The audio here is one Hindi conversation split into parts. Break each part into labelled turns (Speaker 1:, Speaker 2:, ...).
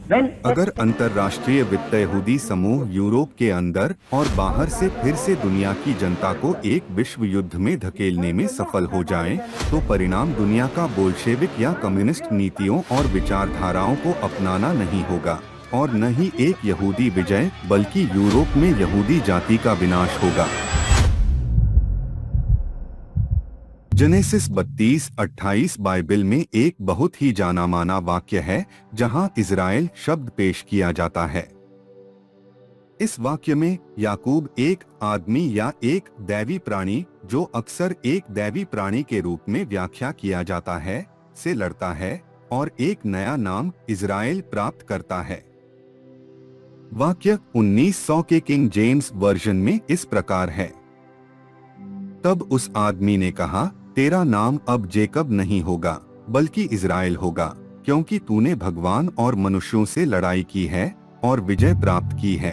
Speaker 1: अगर अंतर्राष्ट्रीय वित्त यहूदी समूह यूरोप के अंदर और बाहर से फिर से दुनिया की जनता को एक विश्व युद्ध में धकेलने में सफल हो जाए, तो परिणाम दुनिया का बोल्शेविक या कम्युनिस्ट नीतियों और विचारधाराओं को अपनाना नहीं होगा और न ही एक यहूदी विजय, बल्कि यूरोप में यहूदी जाति का विनाश होगा। जेनेसिस 32:28 बाइबल में एक बहुत ही जाना माना वाक्य है, जहां इज़राइल शब्द पेश किया जाता है। इस वाक्य में याकूब एक आदमी या एक दैवी प्राणी, जो अक्सर एक दैवी प्राणी के रूप में व्याख्या किया जाता है, से लड़ता है और एक नया नाम इज़राइल प्राप्त करता है। वाक्य 1900 के किंग जेम्स वर्जन में इस प्रकार है। तब उस आदमी ने कहा, तेरा नाम अब जेकब नहीं होगा, बल्कि इज़राइल होगा, क्योंकि तूने भगवान और मनुष्यों से लड़ाई की है और विजय प्राप्त की है।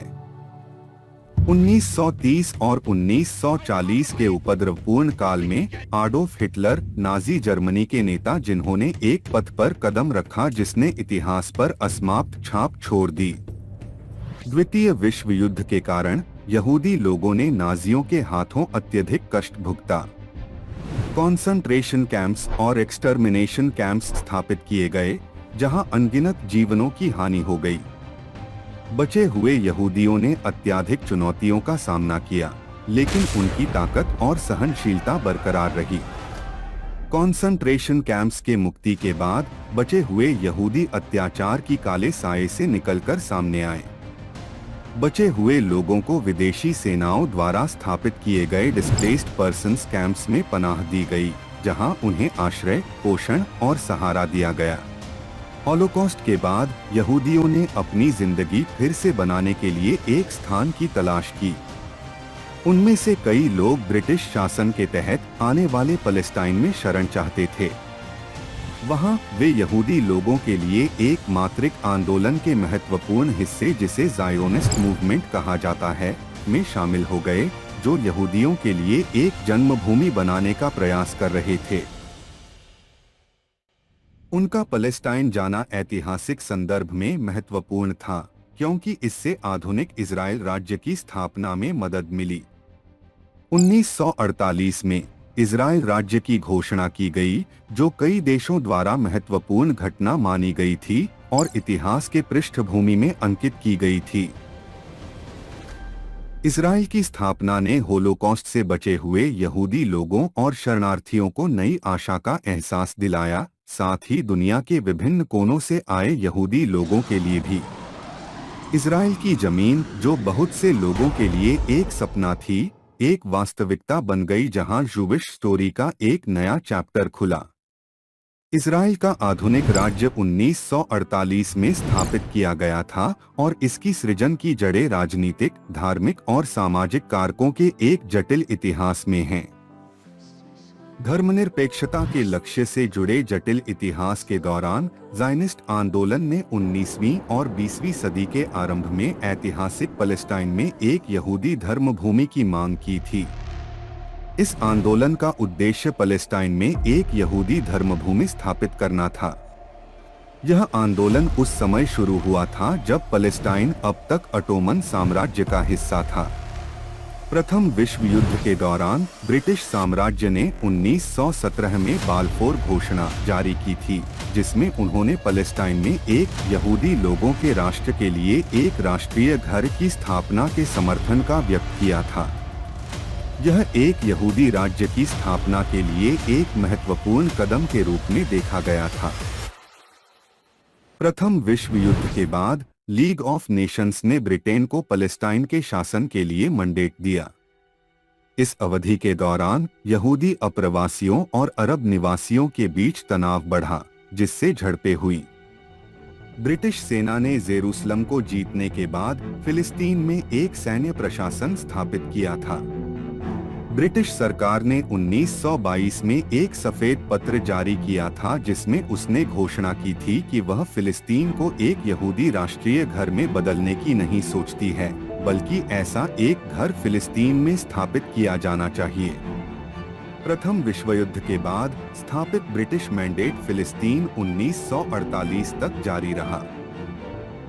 Speaker 1: 1930 और 1940 के उपद्रवपूर्ण काल में आडोल्फ हिटलर, नाजी जर्मनी के नेता, जिन्होंने एक पथ पर कदम रखा जिसने इतिहास पर असमाप्त छाप छोड़ दी। द्वितीय विश्व युद्ध के कारण यहूदी लोगों ने नाजियों के हाथों अत्यधिक कष्ट भुगता। कॉन्सेंट्रेशन कैंप्स और एक्सटर्मिनेशन कैंप्स स्थापित किए गए, जहां अनगिनत जीवनों की हानि हो गई। बचे हुए यहूदियों ने अत्यधिक चुनौतियों का सामना किया, लेकिन उनकी ताकत और सहनशीलता बरकरार रही। कॉन्सेंट्रेशन कैंप्स के मुक्ति के बाद बचे हुए यहूदी अत्याचार की काले साए से निकलकर सामने आए। बचे हुए लोगों को विदेशी सेनाओं द्वारा स्थापित किए गए डिस्प्लेस्ड पर्सन्स कैंप्स में पनाह दी गई, जहां उन्हें आश्रय, पोषण और सहारा दिया गया। हॉलोकॉस्ट के बाद यहूदियों ने अपनी जिंदगी फिर से बनाने के लिए एक स्थान की तलाश की। उनमें से कई लोग ब्रिटिश शासन के तहत आने वाले पैलेस्टाइन में शरण चाहते थे। वहां वे यहूदी लोगों के लिए एक मात्रिक आंदोलन के महत्वपूर्ण हिस्से, जिसे ज़ायोनिस्ट मूवमेंट कहा जाता है, में शामिल हो गए, जो यहूदियों के लिए एक जन्मभूमि बनाने का प्रयास कर रहे थे। उनका पैलेस्टाइन जाना ऐतिहासिक संदर्भ में महत्वपूर्ण था, क्योंकि इससे आधुनिक इज़राइल राज्य की स्थापना में मदद मिली। 1948 में इज़राइल राज्य की घोषणा की गई, जो कई देशों द्वारा महत्वपूर्ण घटना मानी गई थी और इतिहास के पृष्ठभूमि में अंकित की गई थी। इज़राइल की स्थापना ने होलोकॉस्ट से बचे हुए यहूदी लोगों और शरणार्थियों को नई आशा का एहसास दिलाया, साथ ही दुनिया के विभिन्न कोनों से आए यहूदी लोगों के लिए भी। इज़राइल की जमीन, जो बहुत से लोगों के लिए एक सपना थी, एक वास्तविकता बन गई, जहां जूविश स्टोरी का एक नया चैप्टर खुला। इज़राइल का आधुनिक राज्य 1948 में स्थापित किया गया था और इसकी सृजन की जड़ें राजनीतिक, धार्मिक और सामाजिक कारकों के एक जटिल इतिहास में हैं। धर्मनिरपेक्षता के लक्ष्य से जुड़े जटिल इतिहास के दौरान ज़ायनिस्ट आंदोलन ने 19वीं और 20वीं सदी के आरंभ में ऐतिहासिक पैलेस्टाइन में एक यहूदी धर्मभूमि की मांग की थी। इस आंदोलन का उद्देश्य पैलेस्टाइन में एक यहूदी धर्मभूमि स्थापित करना था। यह आंदोलन उस समय शुरू हुआ था जब पैलेस्टाइन अब तक ओटोमन साम्राज्य का हिस्सा था। प्रथम विश्व युद्ध के दौरान ब्रिटिश साम्राज्य ने 1917 में बाल्फोर घोषणा जारी की थी, जिसमें उन्होंने पैलेस्टाइन में एक यहूदी लोगों के राष्ट्र के लिए एक राष्ट्रीय घर की स्थापना के समर्थन का व्यक्त किया था। यह एक यहूदी राज्य की स्थापना के लिए एक महत्वपूर्ण कदम के रूप में देखा गया था। प्रथम विश्व युद्ध के बाद लीग ऑफ नेशंस ने ब्रिटेन को पैलेस्टाइन के शासन के लिए मंडेट दिया। इस अवधि के दौरान यहूदी अप्रवासियों और अरब निवासियों के बीच तनाव बढ़ा, जिससे झड़पें हुई। ब्रिटिश सेना ने जेरूसलम को जीतने के बाद फिलिस्तीन में एक सैन्य प्रशासन स्थापित किया था। ब्रिटिश सरकार ने 1922 में एक सफेद पत्र जारी किया था, जिसमें उसने घोषणा की थी कि वह फिलिस्तीन को एक यहूदी राष्ट्रीय घर में बदलने की नहीं सोचती है, बल्कि ऐसा एक घर फिलिस्तीन में स्थापित किया जाना चाहिए। प्रथम विश्व युद्ध के बाद स्थापित ब्रिटिश मैंडेट फिलिस्तीन 1948 तक जारी रहा।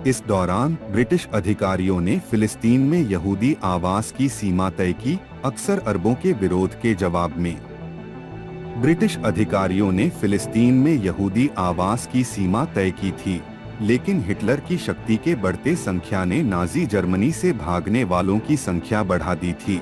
Speaker 1: इस दौरान ब्रिटिश अधिकारियों ने फिलिस्तीन में यहूदी आवास की सीमा तय की, अक्सर अरबों के विरोध के जवाब में। ब्रिटिश अधिकारियों ने फिलिस्तीन में यहूदी आवास की सीमा तय की थी, लेकिन हिटलर की शक्ति के बढ़ते संख्या ने नाजी जर्मनी से भागने वालों की संख्या बढ़ा दी थी।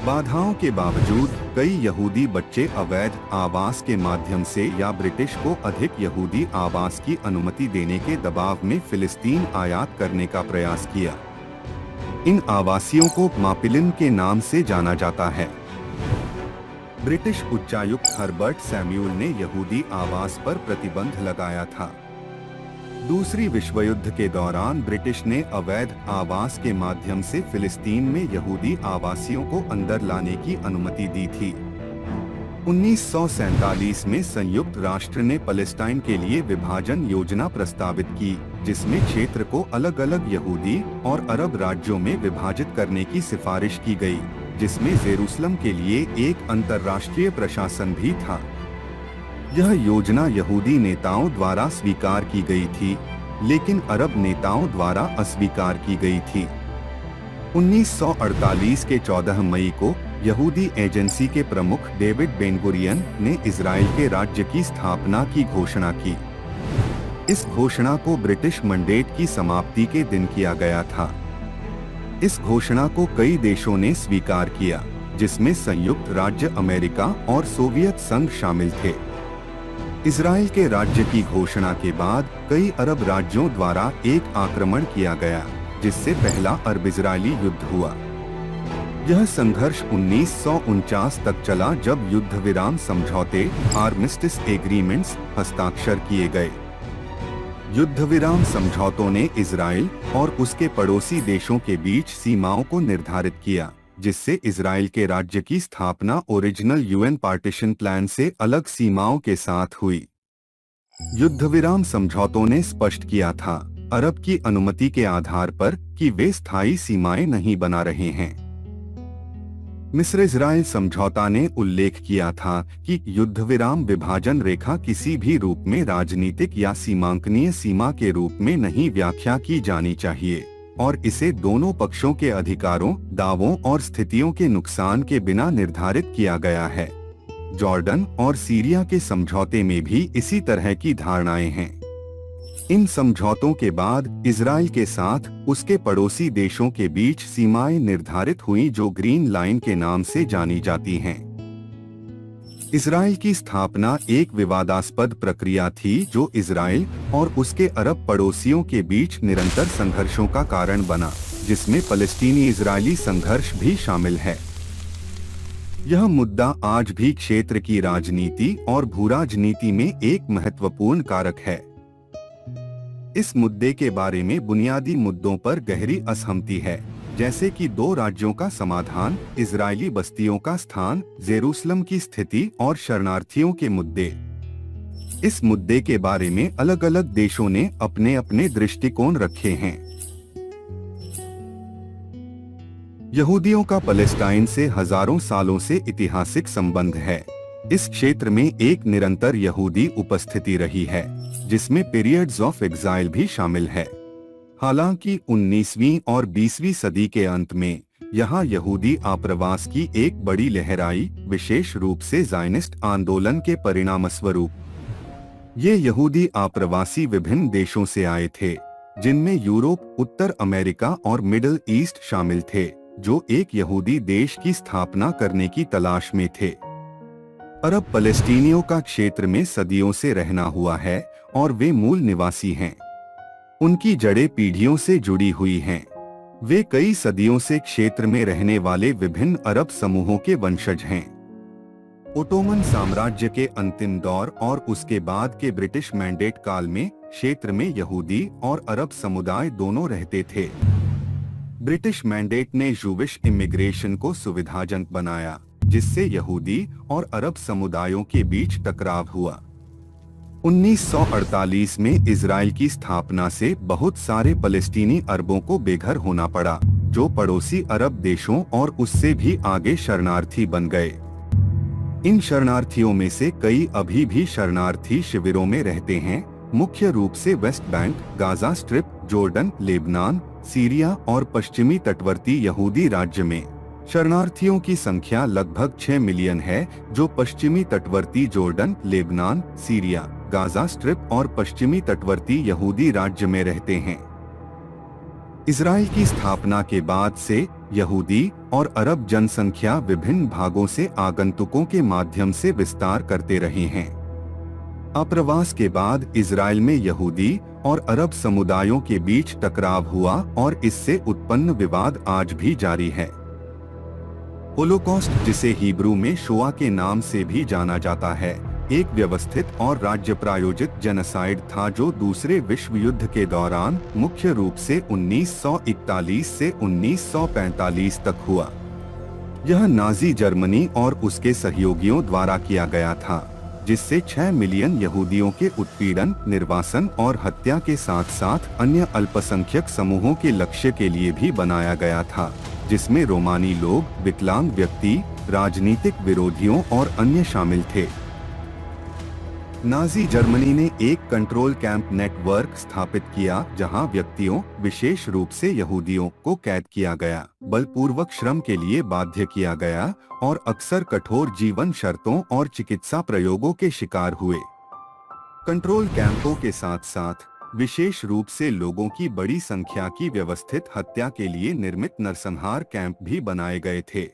Speaker 1: बाधाओं के बावजूद कई यहूदी बच्चे अवैध आवास के माध्यम से या ब्रिटिश को अधिक यहूदी आवास की अनुमति देने के दबाव में फिलिस्तीन आयात करने का प्रयास किया। इन आवासियों को मापिलिन के नाम से जाना जाता है। ब्रिटिश उच्चायुक्त हर्बर्ट सैम्यूल ने यहूदी आवास पर प्रतिबंध लगाया था। दूसरी विश्व युद्ध के दौरान ब्रिटिश ने अवैध आवास के माध्यम से फिलिस्तीन में यहूदी आवासियों को अंदर लाने की अनुमति दी थी। 1947 में संयुक्त राष्ट्र ने पैलेस्टाइन के लिए विभाजन योजना प्रस्तावित की, जिसमें क्षेत्र को अलग अलग यहूदी और अरब राज्यों में विभाजित करने की सिफारिश की गई, जिसमें जेरूसलम के लिए एक अंतर्राष्ट्रीय प्रशासन भी था। यह योजना यहूदी नेताओं द्वारा स्वीकार की गई थी, लेकिन अरब नेताओं द्वारा अस्वीकार की गई थी। 1948 के 14 मई को यहूदी एजेंसी के प्रमुख डेविड बेन-गुरियन ने इजराइल के राज्य की स्थापना की घोषणा की। इस घोषणा को ब्रिटिश मंडेट की समाप्ति के दिन किया गया था। इस घोषणा को कई देशों ने स्वीकार किया, जिसमें संयुक्त राज्य अमेरिका और सोवियत संघ शामिल थे। इजराइल के राज्य की घोषणा के बाद कई अरब राज्यों द्वारा एक आक्रमण किया गया, जिससे पहला अरब-इजरायली युद्ध हुआ। यह संघर्ष 1949 तक चला, जब युद्ध विराम समझौते आर्मिस्टिस एग्रीमेंट्स हस्ताक्षर किए गए। युद्ध विराम समझौतों ने इजराइल और उसके पड़ोसी देशों के बीच सीमाओं को निर्धारित किया, जिससे इजराइल के राज्य की स्थापना ओरिजिनल यूएन पार्टीशन प्लान से अलग सीमाओं के साथ हुई। युद्ध विराम समझौतों ने स्पष्ट किया था, अरब की अनुमति के आधार पर, कि वे स्थायी सीमाएं नहीं बना रहे हैं। मिस्र-इजराइल समझौता ने उल्लेख किया था कि युद्ध विराम विभाजन रेखा किसी भी रूप में राजनीतिक या सीमांकनीय सीमा के रूप में नहीं व्याख्या की जानी चाहिए, और इसे दोनों पक्षों के अधिकारों, दावों और स्थितियों के नुकसान के बिना निर्धारित किया गया है। जॉर्डन और सीरिया के समझौते में भी इसी तरह की धारणाएं हैं। इन समझौतों के बाद इजराइल के साथ उसके पड़ोसी देशों के बीच सीमाएं निर्धारित हुईं, जो ग्रीन लाइन के नाम से जानी जाती हैं। इजराइल की स्थापना एक विवादास्पद प्रक्रिया थी, जो इजराइल और उसके अरब पड़ोसियों के बीच निरंतर संघर्षों का कारण बना, जिसमें फलस्तीनी इजरायली संघर्ष भी शामिल है। यह मुद्दा आज भी क्षेत्र की राजनीति और भूराजनीति में एक महत्वपूर्ण कारक है। इस मुद्दे के बारे में बुनियादी मुद्दों पर गहरी असहमति है, जैसे कि दो राज्यों का समाधान, इजरायली बस्तियों का स्थान, जेरूसलम की स्थिति और शरणार्थियों के मुद्दे। इस मुद्दे के बारे में अलग अलग देशों ने अपने अपने दृष्टिकोण रखे हैं। यहूदियों का पैलेस्टाइन से हजारों सालों से ऐतिहासिक संबंध है। इस क्षेत्र में एक निरंतर यहूदी उपस्थिति रही है, जिसमें पीरियड्स ऑफ एग्जाइल भी शामिल है। हालांकि 19वीं और 20वीं सदी के अंत में यहाँ यहूदी आप्रवास की एक बड़ी लहर आई, विशेष रूप से ज़ायनिस्ट आंदोलन के परिणामस्वरूप। ये यहूदी आप्रवासी विभिन्न देशों से आए थे, जिनमें यूरोप, उत्तर अमेरिका और मिडिल ईस्ट शामिल थे, जो एक यहूदी देश की स्थापना करने की तलाश में थे। अरब फलस्तीनियों का क्षेत्र में सदियों से रहना हुआ है और वे मूल निवासी हैं। उनकी जड़ें पीढ़ियों से जुड़ी हुई हैं। वे कई सदियों से क्षेत्र में रहने वाले विभिन्न अरब समूहों के वंशज हैं। ओटोमन साम्राज्य के अंतिम दौर और उसके बाद के ब्रिटिश मैंडेट काल में क्षेत्र में यहूदी और अरब समुदाय दोनों रहते थे। ब्रिटिश मैंडेट ने जूविश इमिग्रेशन को सुविधाजनक बनाया, जिससे यहूदी और अरब समुदायों के बीच टकराव हुआ। 1948 में इजराइल की स्थापना से बहुत सारे फलस्तीनी अरबों को बेघर होना पड़ा, जो पड़ोसी अरब देशों और उससे भी आगे शरणार्थी बन गए। इन शरणार्थियों में से कई अभी भी शरणार्थी शिविरों में रहते हैं मुख्य रूप से West Bank, Gaza strip, Jordan, Lebanon, Syria और पश्चिमी तटवर्ती यहूदी राज्य में। शरणार्थियों की संख्या लगभग 6 मिलियन है, जो पश्चिमी तटवर्ती Jordan, Lebanon, Syria, Gaza strip और पश्चिमी तटवर्ती यहूदी राज्य में रहते हैं। इजराइल की स्थापना के बाद से यहूदी और अरब जनसंख्या विभिन्न भागों से आगंतुकों के माध्यम से विस्तार करते रहे हैं। आप्रवास के बाद इजराइल में यहूदी और अरब समुदायों के बीच टकराव हुआ और इससे उत्पन्न विवाद आज भी जारी है। होलोकॉस्ट, जिसे हिब्रू में शोआ के नाम से भी जाना जाता है, एक व्यवस्थित और राज्य प्रायोजित जेनोसाइड था जो दूसरे विश्व युद्ध के दौरान मुख्य रूप से 1941 से 1945 तक हुआ। यह नाजी जर्मनी और उसके सहयोगियों द्वारा किया गया था, जिससे 6 मिलियन यहूदियों के उत्पीड़न, निर्वासन और हत्या के साथ साथ अन्य अल्पसंख्यक समूहों के लक्ष्य के लिए भी बनाया गया था, जिसमें रोमानी लोग, विकलांग व्यक्ति, राजनीतिक विरोधियों और अन्य शामिल थे। नाजी जर्मनी ने एक कंट्रोल कैंप नेटवर्क स्थापित किया जहां व्यक्तियों, विशेष रूप से यहूदियों, को कैद किया गया, बलपूर्वक श्रम के लिए बाध्य किया गया और अक्सर कठोर जीवन शर्तों और चिकित्सा प्रयोगों के शिकार हुए। कंट्रोल कैंपों के साथ साथ विशेष रूप से लोगों की बड़ी संख्या की व्यवस्थित हत्या के लिए निर्मित नरसंहार कैंप भी बनाए गए थे।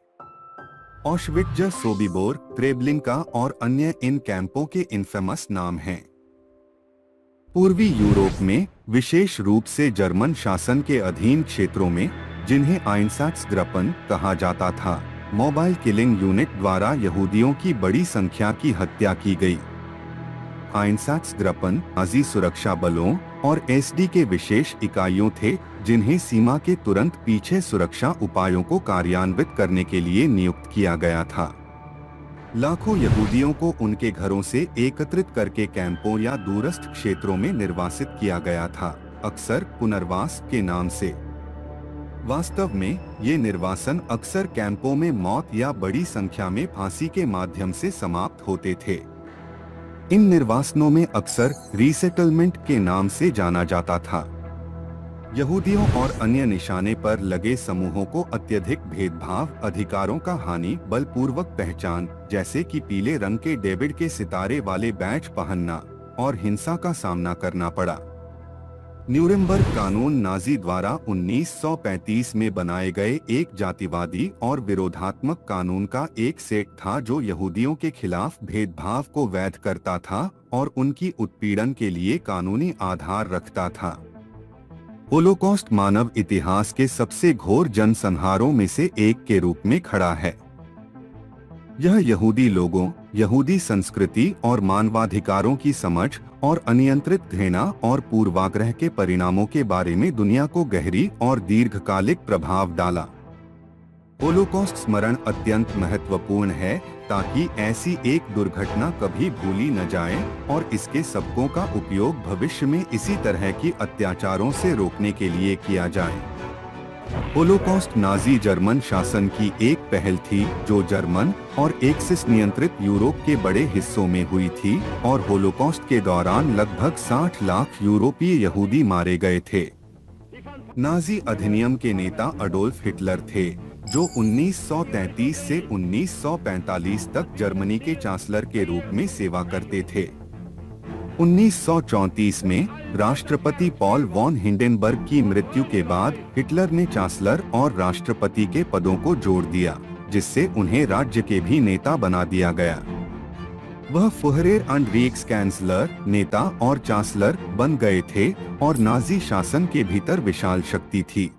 Speaker 1: ऑशविट्ज, सोबिबोर, ट्रेबलिंका और अन्य इन कैंपों के इनफेमस नाम हैं। पूर्वी यूरोप में, विशेष रूप से जर्मन शासन के अधीन क्षेत्रों में, जिन्हें आइंसाट्सग्रपन कहा जाता था, मोबाइल किलिंग यूनिट द्वारा यहूदियों की बड़ी संख्या की हत्या की गई। आइंसाट्सग्रपन नाजी सुरक्षा बलों और एसडी के विशेष इकाइयों थे, जिन्हें सीमा के तुरंत पीछे सुरक्षा उपायों को कार्यान्वित करने के लिए नियुक्त किया गया था। लाखों यहूदियों को उनके घरों से एकत्रित करके कैंपों या दूरस्थ क्षेत्रों में निर्वासित किया गया था, अक्सर पुनर्वास के नाम से। वास्तव में ये निर्वासन अक्सर कैंपों में मौत या बड़ी संख्या में फांसी के माध्यम से समाप्त होते थे। इन निर्वासनों में अक्सर रीसेटलमेंट के नाम से जाना जाता था। यहूदियों और अन्य निशाने पर लगे समूहों को अत्यधिक भेदभाव, अधिकारों का हानि, बलपूर्वक पहचान, जैसे कि पीले रंग के डेविड के सितारे वाले बैज पहनना, और हिंसा का सामना करना पड़ा। न्यूरेमबर्ग कानून नाजी द्वारा 1935 में बनाए गए एक जातिवादी और विरोधात्मक कानून का एक सेट था जो यहूदियों के खिलाफ भेदभाव को वैध करता था और उनकी उत्पीड़न के लिए कानूनी आधार रखता था। होलोकॉस्ट मानव इतिहास के सबसे घोर जनसंहारों में से एक के रूप में खड़ा है। यह यहूदी लोगों, यहूदी संस्कृति और मानवाधिकारों की समझ और अनियंत्रित घृणा और पूर्वाग्रह के परिणामों के बारे में दुनिया को गहरी और दीर्घकालिक प्रभाव डाला। होलोकॉस्ट स्मरण अत्यंत महत्वपूर्ण है ताकि ऐसी एक दुर्घटना कभी भूली न जाए और इसके सबकों का उपयोग भविष्य में इसी तरह की अत्याचारों से रोकने के लिए किया जाए। होलोकॉस्ट नाजी जर्मन शासन की एक पहल थी जो जर्मन और एक्सिस नियंत्रित यूरोप के बड़े हिस्सों में हुई थी और होलोकॉस्ट के दौरान लगभग 60 लाख यूरोपीय यहूदी मारे गए थे। नाजी अधिनियम के नेता अडोल्फ हिटलर थे, जो 1933 से 1945 तक जर्मनी के चांसलर के रूप में सेवा करते थे। 1934 में राष्ट्रपति पॉल वॉन हिंडेनबर्ग की मृत्यु के बाद हिटलर ने चांसलर और राष्ट्रपति के पदों को जोड़ दिया, जिससे उन्हें राज्य के भी नेता बना दिया गया। वह फुहरेर एंड रीक्सकैंसलर, नेता और चांसलर बन गए थे और नाजी शासन के भीतर विशाल शक्ति थी।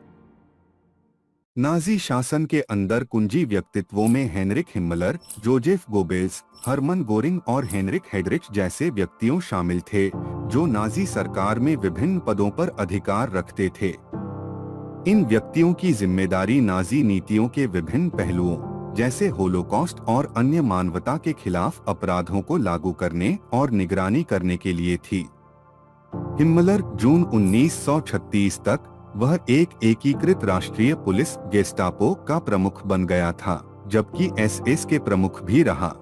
Speaker 1: नाजी शासन के अंदर कुंजी व्यक्तित्वों में Heinrich Himmler, Joseph Goebbels, Hermann Goring और हेनरिक हेड्रिच जैसे व्यक्तियों शामिल थे, जो नाजी सरकार में विभिन्न पदों पर अधिकार रखते थे। इन व्यक्तियों की जिम्मेदारी नाजी नीतियों के विभिन्न पहलुओं, जैसे होलोकॉस्ट और अन्य मानवता के खिलाफ अपराधों को लागू करने और निगरानी करने के लिए थी। हिम्मलर जून 1936 तक वह एक एकीकृत राष्ट्रीय पुलिस गेस्टापो का प्रमुख बन गया था, जबकि एसएस के प्रमुख भी रहा।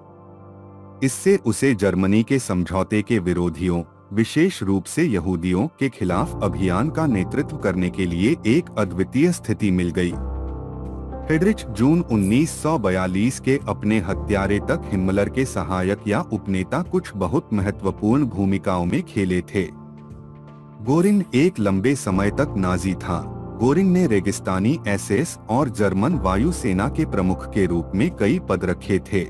Speaker 1: इससे उसे जर्मनी के समझौते के विरोधियों विशेष रूप से यहूदियों के खिलाफ अभियान का नेतृत्व करने के लिए एक अद्वितीय स्थिति मिल गई। फ्रेडरिच जून 1942 के अपने हत्यारे तक हिम्मलर के सहायक या उपनेता कुछ बहुत महत्वपूर्ण भूमिकाओं में खेले थे। गोरिंग एक लंबे समय तक नाजी था। गोरिंग ने रेगिस्तानी एसएस और जर्मन वायुसेना के प्रमुख के रूप में कई पद रखे थे।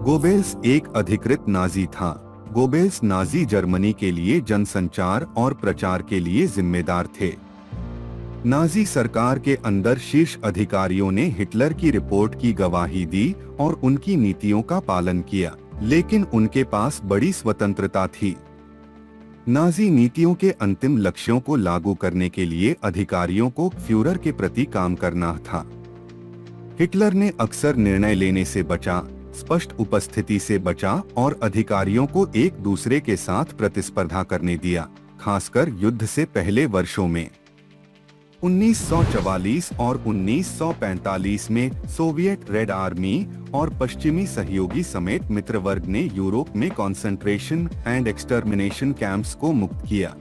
Speaker 1: गोबेल्स एक अधिकृत नाजी था। गोबेल्स नाजी जर्मनी के लिए जनसंचार और प्रचार के लिए जिम्मेदार थे। नाजी सरकार के अंदर शीर्ष अधिकारियों ने हिटलर की रिपोर्ट की गवाही दी और उनकी नीतियों का पालन किया, लेकिन उनके पास बड़ी स्वतंत्रता थी। नाजी नीतियों के अंतिम लक्ष्यों को लागू करने के लिए अधिकारियों को फ्यूरर के प्रति काम करना था। हिटलर ने अक्सर निर्णय लेने से बचा, स्पष्ट उपस्थिति से बचा और अधिकारियों को एक दूसरे के साथ प्रतिस्पर्धा करने दिया, खासकर युद्ध से पहले वर्षों में। 1944 और 1945 में सोवियत रेड आर्मी और पश्चिमी सहयोगी समेत मित्र वर्ग ने यूरोप में कॉन्सेंट्रेशन एंड एक्सटर्मिनेशन कैंप्स को मुक्त किया।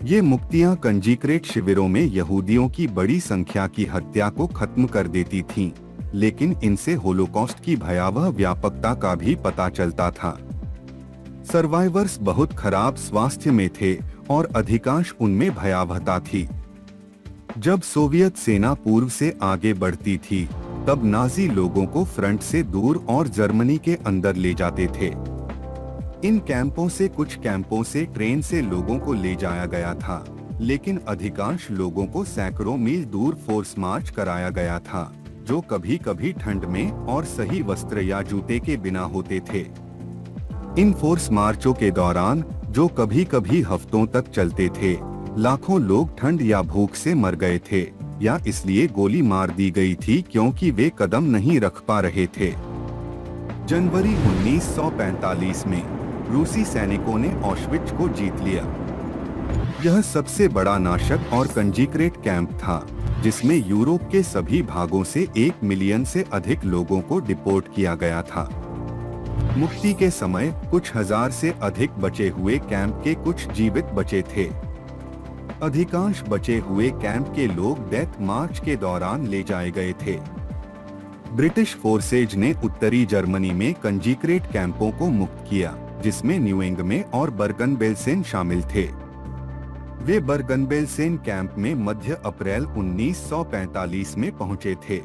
Speaker 1: ये मुक्तियां कंजीक्रेट शिविरों में यहूदियों की बड़ी संख्या की हत्या को खत्म कर देती थीं, लेकिन इनसे होलोकॉस्ट की भयावह व्यापकता का भी पता चलता था। सर्वाइवर्स बहुत खराब स्वास्थ्य में थे और अधिकांश उनमें भयावहता थी। जब सोवियत सेना पूर्व से आगे बढ़ती थी, तब नाजी लोगों को फ्रंट से दूर और जर्मनी के अंदर ले जाते थे। इन कैंपों से कुछ कैंपों से ट्रेन से लोगों को ले जाया गया था, लेकिन अधिकांश लोगों को सैकड़ों मील दूर फोर्स मार्च कराया गया था, जो कभी कभी ठंड में और सही वस्त्र या जूते के बिना होते थे। इन फोर्स मार्चों के दौरान, जो कभी कभी हफ्तों तक चलते थे, लाखों लोग ठंड या भूख से मर गए थे या इसलिए गोली मार दी गई थी क्योंकि वे कदम नहीं रख पा रहे थे। जनवरी 1945 में रूसी सैनिकों ने ऑश्विट्ज को जीत लिया। यह सबसे बड़ा नाशक और कंजीक्रेट कैंप था, जिसमें यूरोप के सभी भागों से 1 मिलियन से अधिक लोगों को डिपोर्ट किया गया था। मुक्ति के समय कुछ हजार से अधिक बचे हुए कैंप के कुछ जीवित बचे थे। अधिकांश बचे हुए कैंप के लोग डेथ मार्च के दौरान ले जाए गए थे। ब्रिटिश फोर्सेज ने उत्तरी जर्मनी में कंजीक्रेट कैंपों को मुक्त किया, जिसमें न्यूएंग में और बर्गन-बेल्सेन शामिल थे। वे बर्गन-बेल्सेन कैंप में मध्य अप्रैल 1945 में पहुंचे थे।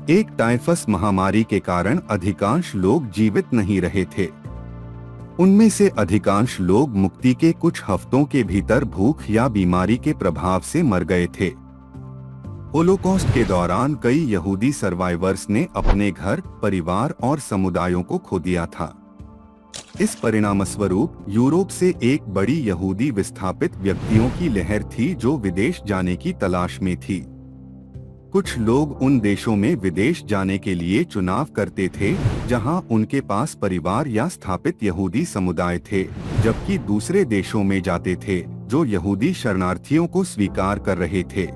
Speaker 1: एक टाइफस महामारी के कारण अधिकांश लोग जीवित नहीं रहे थे। उनमें से अधिकांश लोग मुक्ति के कुछ हफ्तों के भीतर भूख या बीमारी के प्रभाव से मर गए थे। होलोकॉस्ट के दौरान कई यहूदी सर्वाइवर्स ने अपने घर, परिवार और समुदायों को खो दिया था। इस परिणामस्वरूप यूरोप से एक बड़ी यहूदी विस्थापित व्यक्तियों की लहर थी जो विदेश जाने की तलाश में थी। कुछ लोग उन देशों में विदेश जाने के लिए चुनाव करते थे जहां उनके पास परिवार या स्थापित यहूदी समुदाय थे, जबकि दूसरे देशों में जाते थे जो यहूदी शरणार्थियों को स्वीकार कर रहे थे।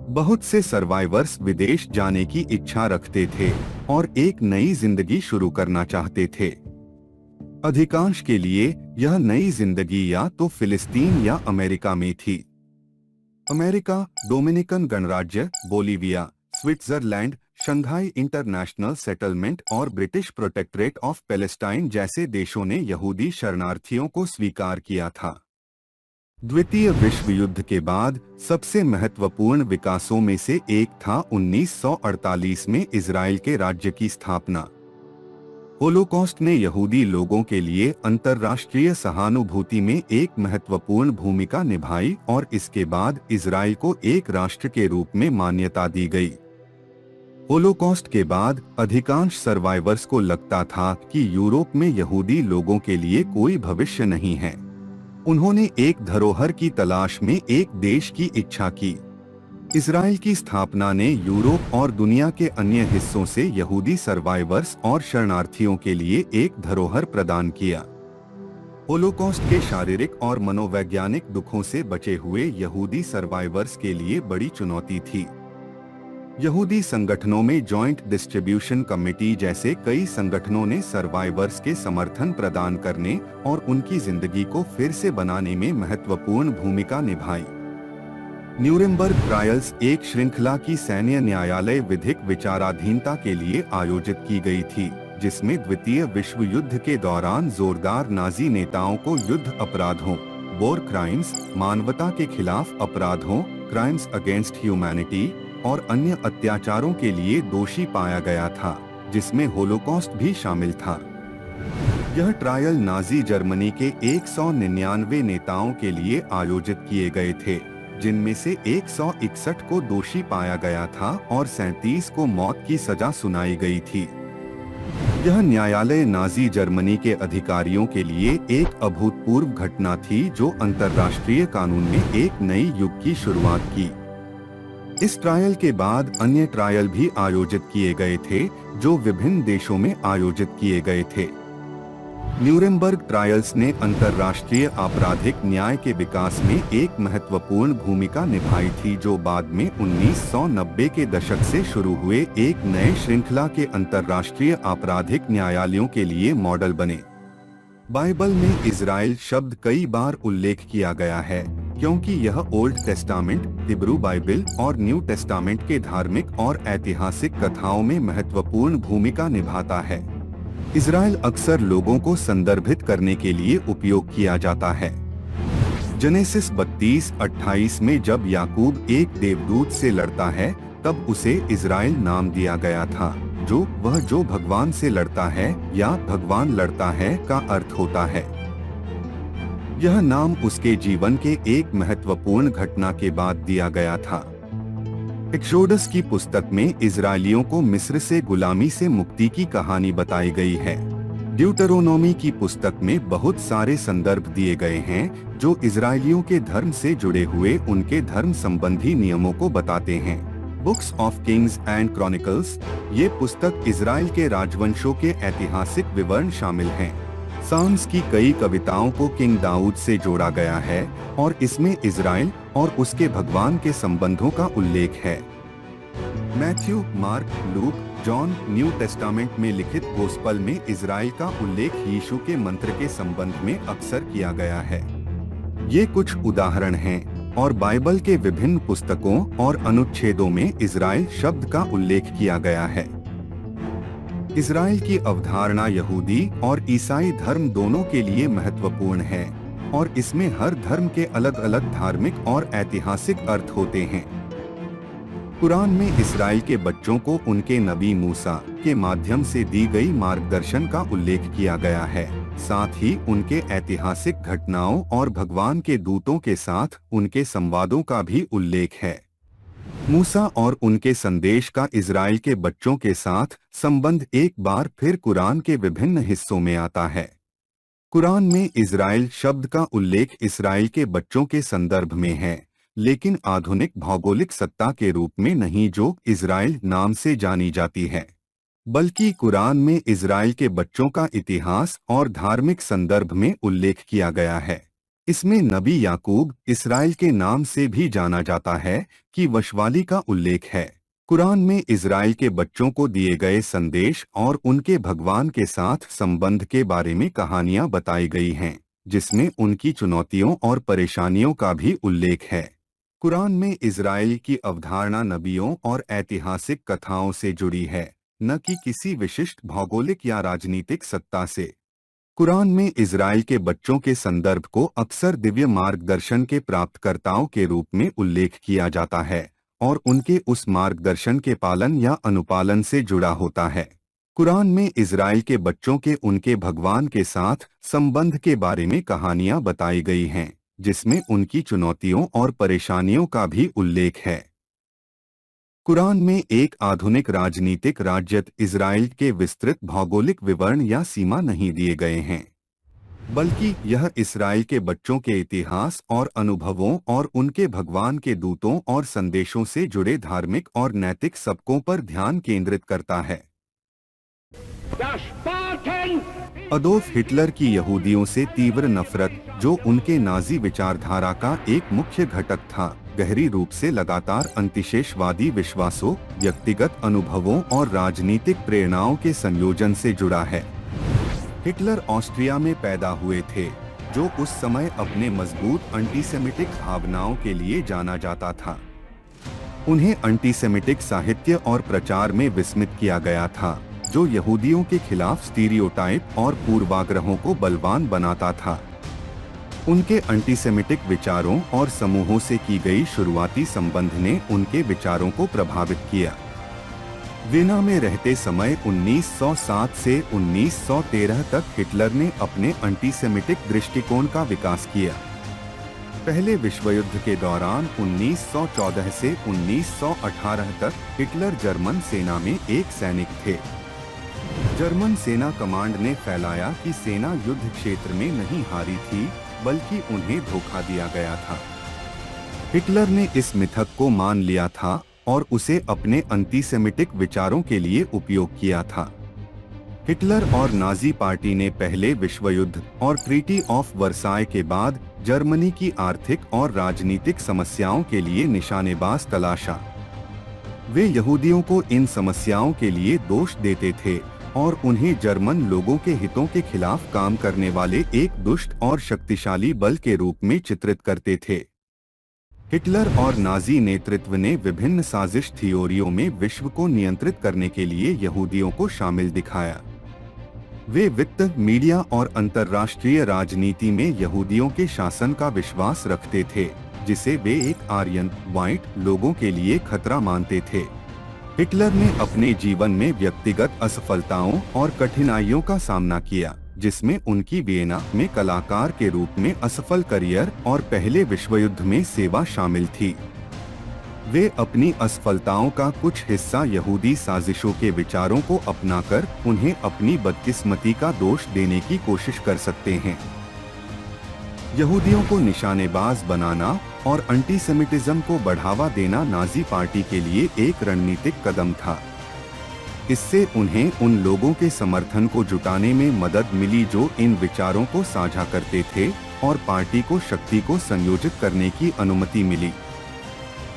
Speaker 1: बहुत से सर्वाइवर्स विदेश जाने की इच्छा रखते थे और एक नई जिंदगी शुरू करना चाहते थे। अधिकांश के लिए यह नई जिंदगी या तो फिलिस्तीन या अमेरिका में थी। अमेरिका, डोमिनिकन गणराज्य, Bolivia, Switzerland, Shanghai international settlement और ब्रिटिश प्रोटेक्टरेट ऑफ पैलेस्टाइन जैसे देशों ने यहूदी शरणार्थियों को स्वीकार किया था। द्वितीय विश्व युद्ध के बाद सबसे महत्वपूर्ण विकासों में से एक था 1948 में इजराइल के राज्य की स्थापना। होलोकॉस्ट ने यहूदी लोगों के लिए अंतर्राष्ट्रीय सहानुभूति में एक महत्वपूर्ण भूमिका निभाई और इसके बाद इजराइल को एक राष्ट्र के रूप में मान्यता दी गई। होलोकॉस्ट के बाद अधिकांश सर्वाइवर्स को लगता था कि यूरोप में यहूदी लोगों के लिए कोई भविष्य नहीं है। उन्होंने एक धरोहर की तलाश में एक देश की इच्छा की। इजराइल की स्थापना ने यूरोप और दुनिया के अन्य हिस्सों से यहूदी सर्वाइवर्स और शरणार्थियों के लिए एक धरोहर प्रदान किया। होलोकॉस्ट के शारीरिक और मनोवैज्ञानिक दुखों से बचे हुए यहूदी सर्वाइवर्स के लिए बड़ी चुनौती थी। यहूदी संगठनों में जॉइंट डिस्ट्रीब्यूशन कमेटी जैसे कई संगठनों ने सर्वाइवर्स के समर्थन प्रदान करने और उनकी जिंदगी को फिर से बनाने में महत्वपूर्ण भूमिका निभाई। न्यूरेमबर्ग ट्रायल्स एक श्रृंखला की सैन्य न्यायालय विधिक विचाराधीनता के लिए आयोजित की गई थी, जिसमें द्वितीय विश्व युद्ध के दौरान जोरदार नाजी नेताओं को युद्ध अपराधों, वॉर क्राइम्स, मानवता के खिलाफ अपराधों, क्राइम्स अगेंस्ट ह्यूमैनिटी और अन्य अत्याचारों के लिए दोषी पाया गया था, जिसमें होलोकॉस्ट भी शामिल था। यह ट्रायल नाजी जर्मनी के 199 नेताओं के लिए आयोजित किए गए थे, जिनमें से 161 को दोषी पाया गया था और 37 को मौत की सजा सुनाई गई थी। यह न्यायालय नाजी जर्मनी के अधिकारियों के लिए एक अभूतपूर्व घटना थी, जो अंतर्राष्ट्रीय कानून में एक नई युग की शुरुआत की। इस ट्रायल के बाद अन्य ट्रायल भी आयोजित किए गए थे, जो विभिन्न देशों में आयोजित किए गए थे। न्यूरेमबर्ग ट्रायल्स ने अंतर्राष्ट्रीय आपराधिक न्याय के विकास में एक महत्वपूर्ण भूमिका निभाई थी, जो बाद में 1990 के दशक से शुरू हुए एक नए श्रृंखला के अंतर्राष्ट्रीय आपराधिक न्यायालयों के लिए मॉडल बने। बाइबल में इज़राइल शब्द कई बार उल्लेख किया गया है, क्योंकि यह ओल्ड टेस्टामेंट, हिब्रू बाइबल और न्यू टेस्टामेंट के धार्मिक और ऐतिहासिक कथाओं में महत्वपूर्ण भूमिका निभाता है। इज़राइल अक्सर लोगों को संदर्भित करने के लिए उपयोग किया जाता है। जेनेसिस 32:28 में जब याकूब एक देवदूत से लड़ता है, तब उसे इज़राइल नाम दिया गया था, जो भगवान से लड़ता है या भगवान लड़ता है का अर्थ होता है। यह नाम उसके जीवन के एक महत्वपूर्ण घटना के बाद दिया गया था। एक्सोडस की पुस्तक में इजरायलियों को मिस्र से गुलामी से मुक्ति की कहानी बताई गई है। ड्यूटरोनोमी की पुस्तक में बहुत सारे संदर्भ दिए गए हैं, जो इजरायलियों के धर्म से जुड़े हुए उनके धर्म संबंधी नियमों को बताते हैं। Books of Kings and chronicles, ये पुस्तक इजराइल के राजवंशों के ऐतिहासिक विवरण शामिल हैं। साम्स की कई कविताओं को किंग दाऊद से जोड़ा गया है और इसमें इजराइल और उसके भगवान के संबंधों का उल्लेख है। Matthew, mark, look, John new testament में लिखित गोस्पल में इजराइल का उल्लेख यीशु के मंत्र के संबंध में अक्सर किया गया है। ये कुछ उदाहरण हैं और बाइबल के विभिन्न पुस्तकों और अनुच्छेदों में इजराइल शब्द का उल्लेख किया गया है। इजराइल की अवधारणा यहूदी और ईसाई धर्म दोनों के लिए महत्वपूर्ण है और इसमें हर धर्म के अलग अलग धार्मिक और ऐतिहासिक अर्थ होते हैं। कुरान में इस्राएल के बच्चों को उनके नबी मूसा के माध्यम से दी गई मार्गदर्शन का उल्लेख किया गया है। साथ ही उनके ऐतिहासिक घटनाओं और भगवान के दूतों के साथ उनके संवादों का भी उल्लेख है। मूसा और उनके संदेश का इजराइल के बच्चों के साथ संबंध एक बार फिर कुरान के विभिन्न हिस्सों में आता है। कुरान में इजराइल शब्द का उल्लेख इस्राएल के बच्चों के संदर्भ में है, लेकिन आधुनिक भौगोलिक सत्ता के रूप में नहीं, जो इजराइल नाम से जानी जाती है, बल्कि कुरान में इजराइल के बच्चों का इतिहास और धार्मिक संदर्भ में उल्लेख किया गया है। इसमें नबी याकूब इस्राएल के नाम से भी जाना जाता है कि वशवाली का उल्लेख है। कुरान में इजराइल के बच्चों को दिए गए संदेश और उनके भगवान के साथ संबंध के बारे में कहानियां बताई गई हैं, जिसमें उनकी चुनौतियों और परेशानियों का भी उल्लेख है। कुरान में इजराइल की अवधारणा नबियों और ऐतिहासिक कथाओं से जुड़ी है, न कि किसी विशिष्ट भौगोलिक या राजनीतिक सत्ता से। कुरान में इजराइल के बच्चों के संदर्भ को अक्सर दिव्य मार्गदर्शन के प्राप्तकर्ताओं के रूप में उल्लेख किया जाता है और उनके उस मार्गदर्शन के पालन या अनुपालन से जुड़ा होता है। कुरान में इजराइल के बच्चों के उनके भगवान के साथ संबंध के बारे में कहानियां बताई गई हैं, जिसमें उनकी चुनौतियों और परेशानियों का भी उल्लेख है। कुरान में एक आधुनिक राजनीतिक राज्य इजराइल के विस्तृत भौगोलिक विवरण या सीमा नहीं दिए गए हैं, बल्कि यह इस्राएल के बच्चों के इतिहास और अनुभवों और उनके भगवान के दूतों और संदेशों से जुड़े धार्मिक और नैतिक सबकों पर ध्यान केंद्रित करता है। अडोल्फ हिटलर की यहूदियों से तीव्र नफरत, जो उनके नाजी विचारधारा का एक मुख्य घटक था, गहरी रूप से लगातार अंतिशेषवादी विश्वासों, व्यक्तिगत अनुभवों और राजनीतिक प्रेरणाओं के संयोजन से जुड़ा है। हिटलर ऑस्ट्रिया में पैदा हुए थे, जो उस समय अपने मजबूत एंटीसेमिटिक भावनाओं के लिए जाना जाता था। उन्हें एंटीसेमिटिक साहित्य और प्रचार में विस्मित किया गया था, जो यहूदियों के खिलाफ स्टीरियोटाइप और पूर्वाग्रहों को बलवान बनाता था। उनके एंटीसेमिटिक विचारों और समूहों से की गई शुरुआती संबंध ने उनके विचारों को प्रभावित किया। वियना में रहते समय 1907 से 1913 तक हिटलर ने अपने एंटीसेमिटिक दृष्टिकोण का विकास किया। पहले विश्व युद्ध के दौरान 1914 से 1918 तक हिटलर जर्मन सेना में एक सैनिक थे। जर्मन सेना कमांड ने फैलाया कि सेना युद्ध क्षेत्र में नहीं हारी थी, बल्कि उन्हें धोखा दिया गया था। हिटलर ने इस मिथक को मान लिया था और उसे अपने एंटीसेमिटिक विचारों के लिए उपयोग किया था। हिटलर और नाजी पार्टी ने पहले विश्व युद्ध और ट्रीटी ऑफ वर्साय के बाद जर्मनी की आर्थिक और राजनीतिक समस्याओं के लिए निशानेबाज तलाशा। वे यहूदियों को इन समस्याओं के लिए दोष देते थे और उन्हें जर्मन लोगों के हितों के खिलाफ काम करने वाले एक दुष्ट और शक्तिशाली बल के रूप में चित्रित करते थे। हिटलर और नाजी नेतृत्व ने विभिन्न साजिश थियोरियों में विश्व को नियंत्रित करने के लिए यहूदियों को शामिल दिखाया। वे वित्त, मीडिया और अंतर्राष्ट्रीय राजनीति में यहूदियों के शासन का विश्वास रखते थे, जिसे वे एक आर्यन व्हाइट लोगों के लिए खतरा मानते थे। हिटलर ने अपने जीवन में व्यक्तिगत असफलताओं और कठिनाइयों का सामना किया, जिसमें उनकी वियना में कलाकार के रूप में असफल करियर और पहले विश्व युद्ध में सेवा शामिल थी। वे अपनी असफलताओं का कुछ हिस्सा यहूदी साजिशों के विचारों को अपनाकर उन्हें अपनी बदकिस्मती का दोष देने की कोशिश कर सकते हैं। यहूदियों को निशानेबाज बनाना और एंटीसेमिटिज्म को बढ़ावा देना नाजी पार्टी के लिए एक रणनीतिक कदम था। इससे उन्हें उन लोगों के समर्थन को जुटाने में मदद मिली जो इन विचारों को साझा करते थे और पार्टी को शक्ति को संयोजित करने की अनुमति मिली।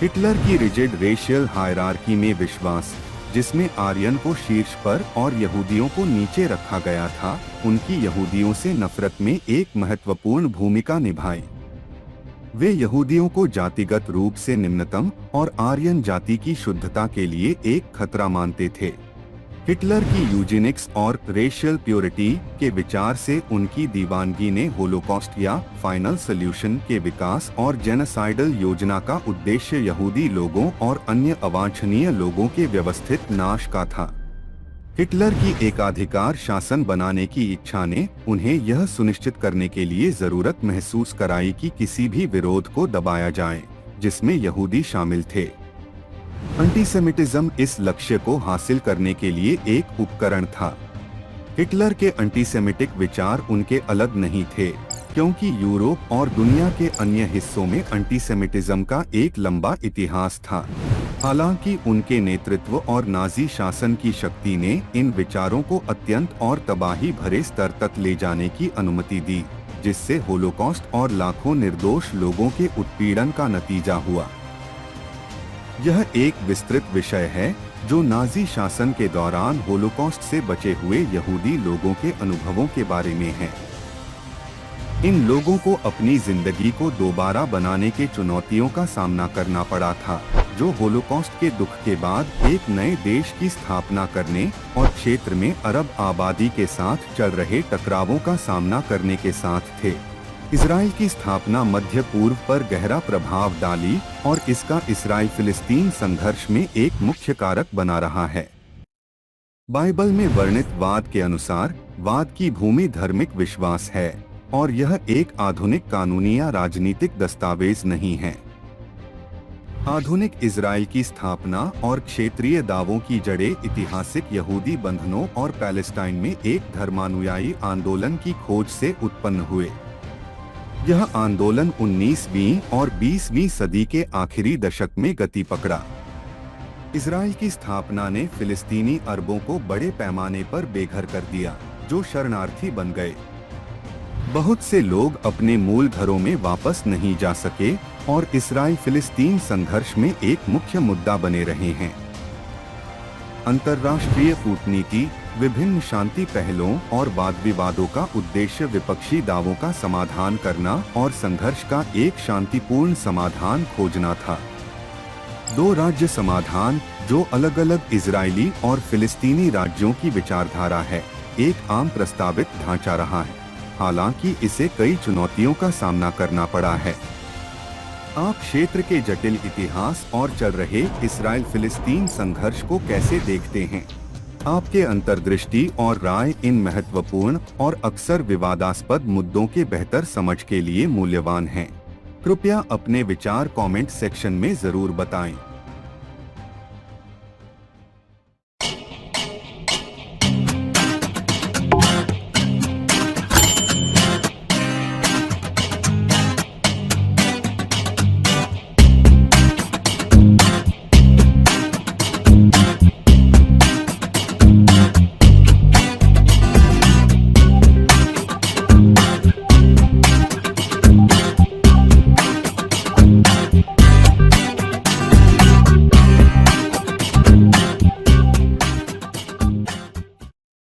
Speaker 1: हिटलर की रिजिड रेशियल हायरार्की में विश्वास, जिसमें आर्यन को शीर्ष पर और यहूदियों को नीचे रखा गया था, उनकी यहूदियों से नफरत में एक महत्वपूर्ण भूमिका निभाई। वे यहूदियों को जातिगत रूप से निम्नतम और आर्यन जाति की शुद्धता के लिए एक खतरा मानते थे। हिटलर की यूजेनिक्स और रेशियल प्योरिटी के विचार से उनकी दीवानगी ने होलोकॉस्ट या फाइनल सॉल्यूशन के विकास और जेनोसाइडल योजना का उद्देश्य यहूदी लोगों और अन्य अवांछनीय लोगों के व्यवस्थित नाश का था। हिटलर की एकाधिकार शासन बनाने की इच्छा ने उन्हें यह सुनिश्चित करने के लिए जरूरत महसूस कराई कि किसी भी विरोध को दबाया जाए, जिसमें यहूदी शामिल थे। एंटीसेमिटिज्म इस लक्ष्य को हासिल करने के लिए एक उपकरण था। हिटलर के एंटीसेमिटिक विचार उनके अलग नहीं थे, क्योंकि यूरोप और दुनिया के अन्य हिस्सों में एंटीसेमिटिज्म का एक लंबा इतिहास था। हालांकि उनके नेतृत्व और नाजी शासन की शक्ति ने इन विचारों को अत्यंत और तबाही भरे स्तर तक ले जाने की अनुमति दी, जिससे होलोकॉस्ट और लाखों निर्दोष लोगों के उत्पीड़न का नतीजा हुआ। यह एक विस्तृत विषय है जो नाजी शासन के दौरान होलोकॉस्ट से बचे हुए यहूदी लोगों के अनुभवों के बारे में है। इन लोगों को अपनी जिंदगी को दोबारा बनाने के चुनौतियों का सामना करना पड़ा था, जो होलोकॉस्ट के दुख के बाद एक नए देश की स्थापना करने और क्षेत्र में अरब आबादी के साथ चल रहे टकरावों का सामना करने के साथ थे। इजराइल की स्थापना मध्य पूर्व पर गहरा प्रभाव डाली और इसका इसराइल फिलिस्तीन संघर्ष में एक मुख्य कारक बना रहा है। बाइबल में वर्णित वाद के अनुसार वाद की भूमि धार्मिक विश्वास है और यह एक आधुनिक कानूनी या राजनीतिक दस्तावेज नहीं है। आधुनिक इजराइल की स्थापना और क्षेत्रीय दावों की जड़ें ऐतिहासिक यहूदी बंधनों और पैलेस्टाइन में एक धर्मानुयायी आंदोलन की खोज से उत्पन्न हुए। यह आंदोलन 19वीं और 20वीं सदी के आखिरी दशक में गति पकड़ा। इजराइल की स्थापना ने फिलिस्तीनी अरबों को बड़े पैमाने पर बेघर कर दिया, जो शरणार्थी बन गए। बहुत से लोग अपने मूल घरों में वापस नहीं जा सके और इसराइल फिलिस्तीन संघर्ष में एक मुख्य मुद्दा बने रहे हैं। अंतर्राष्ट्रीय कूटनीति, विभिन्न शांति पहलों और वाद विवादों का उद्देश्य विपक्षी दावों का समाधान करना और संघर्ष का एक शांतिपूर्ण समाधान खोजना था। दो राज्य समाधान, जो अलग अलग इजरायली और फिलिस्तीनी राज्यों की विचारधारा है, एक आम प्रस्तावित ढांचा रहा है, हालांकि इसे कई चुनौतियों का सामना करना पड़ा है। आप क्षेत्र के जटिल इतिहास और चल रहे इसराइल फिलिस्तीन संघर्ष को कैसे देखते हैं? आपके अंतर्दृष्टि और राय इन महत्वपूर्ण और अक्सर विवादास्पद मुद्दों के बेहतर समझ के लिए मूल्यवान हैं। कृपया अपने विचार कमेंट सेक्शन में जरूर बताएं।